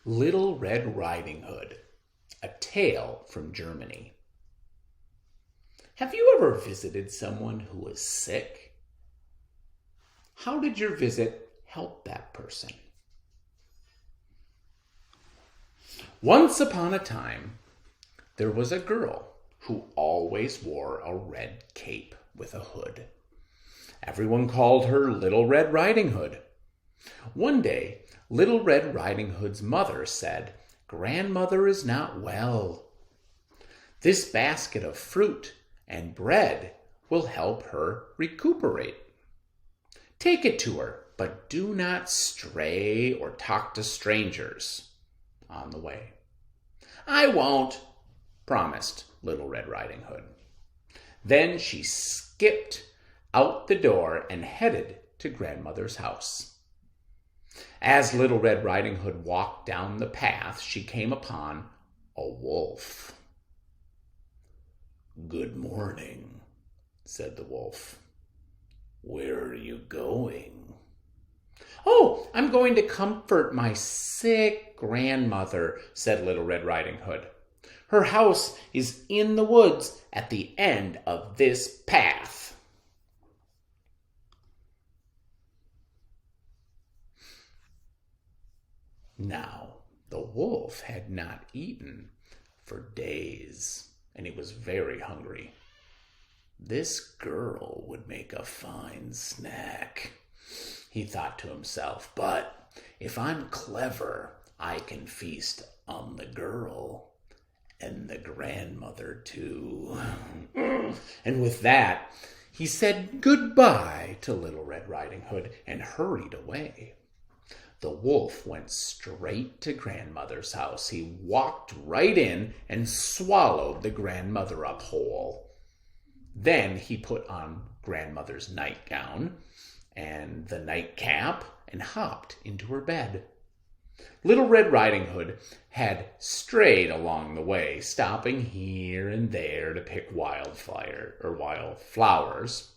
Little Red Riding Hood, a tale from Germany. Have you ever visited someone who was sick? How did your visit help that person? Once upon a time, there was a girl who always wore a red cape with a hood. Everyone called her Little Red Riding Hood. One day, Little Red Riding Hood's mother said, "Grandmother is not well. This basket of fruit and bread will help her recuperate. Take it to her, but do not stray or talk to strangers on the way." "I won't," promised Little Red Riding Hood. Then she skipped out the door and headed to Grandmother's house. As Little Red Riding Hood walked down the path, she came upon a wolf. "Good morning," said the wolf. "Where are you going?" "Oh, I'm going to comfort my sick grandmother," said Little Red Riding Hood. "Her house is in the woods at the end of this path." Now, the wolf had not eaten for days, and he was very hungry. "This girl would make a fine snack," he thought to himself. "But if I'm clever, I can feast on the girl and the grandmother too." And with that, he said goodbye to Little Red Riding Hood and hurried away. The wolf went straight to Grandmother's house. He walked right in and swallowed the grandmother up whole. Then he put on Grandmother's nightgown and the nightcap and hopped into her bed. Little Red Riding Hood had strayed along the way, stopping here and there to pick wild flowers.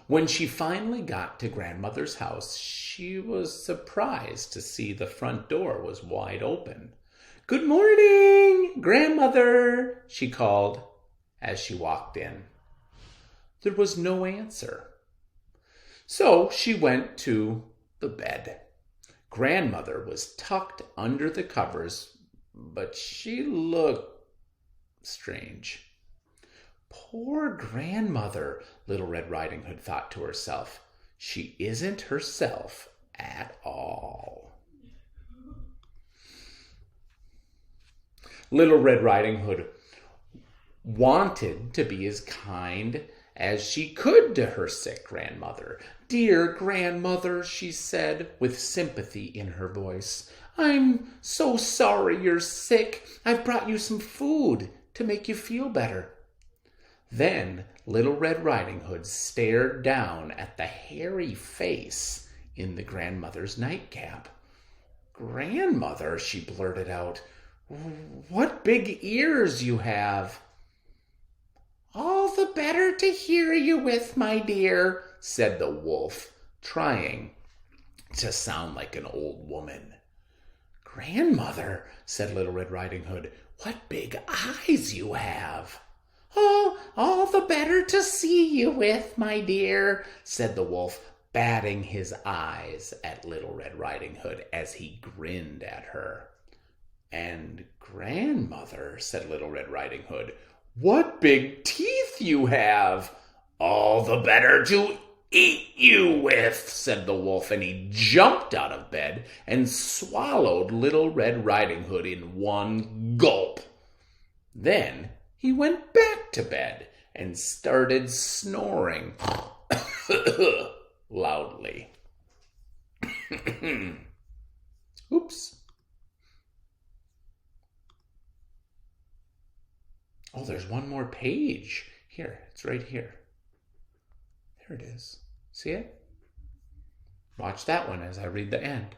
When she finally got to Grandmother's house, she was surprised to see the front door was wide open. "Good morning, Grandmother," she called as she walked in. There was no answer. So she went to the bed. Grandmother was tucked under the covers, but she looked strange. "Poor grandmother," Little Red Riding Hood thought to herself. "She isn't herself at all." Little Red Riding Hood wanted to be as kind as she could to her sick grandmother. "Dear grandmother," she said with sympathy in her voice, "I'm so sorry you're sick. I've brought you some food to make you feel better." Then Little Red Riding Hood stared down at the hairy face in the grandmother's nightcap. "Grandmother," she blurted out, "what big ears you have." "All the better to hear you with, my dear," said the wolf, trying to sound like an old woman. "Grandmother," said Little Red Riding Hood, "what big eyes you have." "Oh, all the better to see you with, my dear," said the wolf, batting his eyes at Little Red Riding Hood as he grinned at her. "And grandmother," said Little Red Riding Hood, "what big teeth you have." "All the better to eat you with," said the wolf, and he jumped out of bed and swallowed Little Red Riding Hood in one gulp. Then he went back to bed and started snoring loudly. Oops. Oh, there's one more page. Here, it's right here. There it is. See it? Watch that one as I read the end.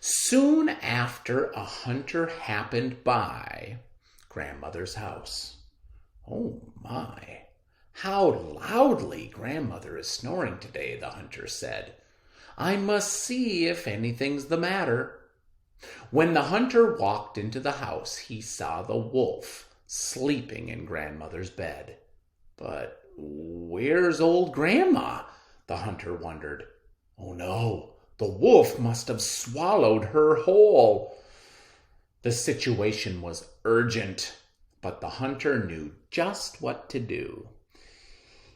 "Soon after, a hunter happened by Grandmother's house." "Oh my, how loudly Grandmother is snoring today," the hunter said. I must see if anything's the matter." When the hunter walked into the house, he saw the wolf sleeping in grandmother's bed. But where's old grandma? The hunter wondered. Oh no, the wolf must have swallowed her whole. The situation was urgent, but the hunter knew just what to do.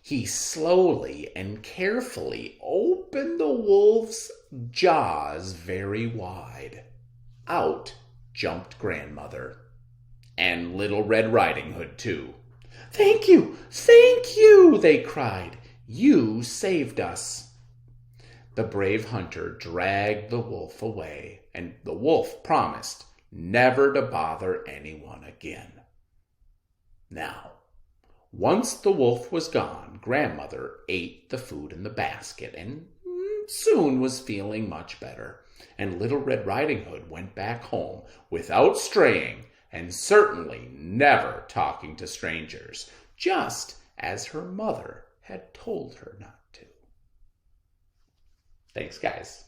He slowly and carefully opened the wolf's jaws very wide. Out jumped grandmother. And Little Red Riding Hood, too. Thank you, they cried. You saved us. The brave hunter dragged the wolf away, and the wolf promised never to bother anyone again. Now, once the wolf was gone, grandmother ate the food in the basket and soon was feeling much better. And Little Red Riding Hood went back home without straying and certainly never talking to strangers, just as her mother had told her not to. Thanks, guys.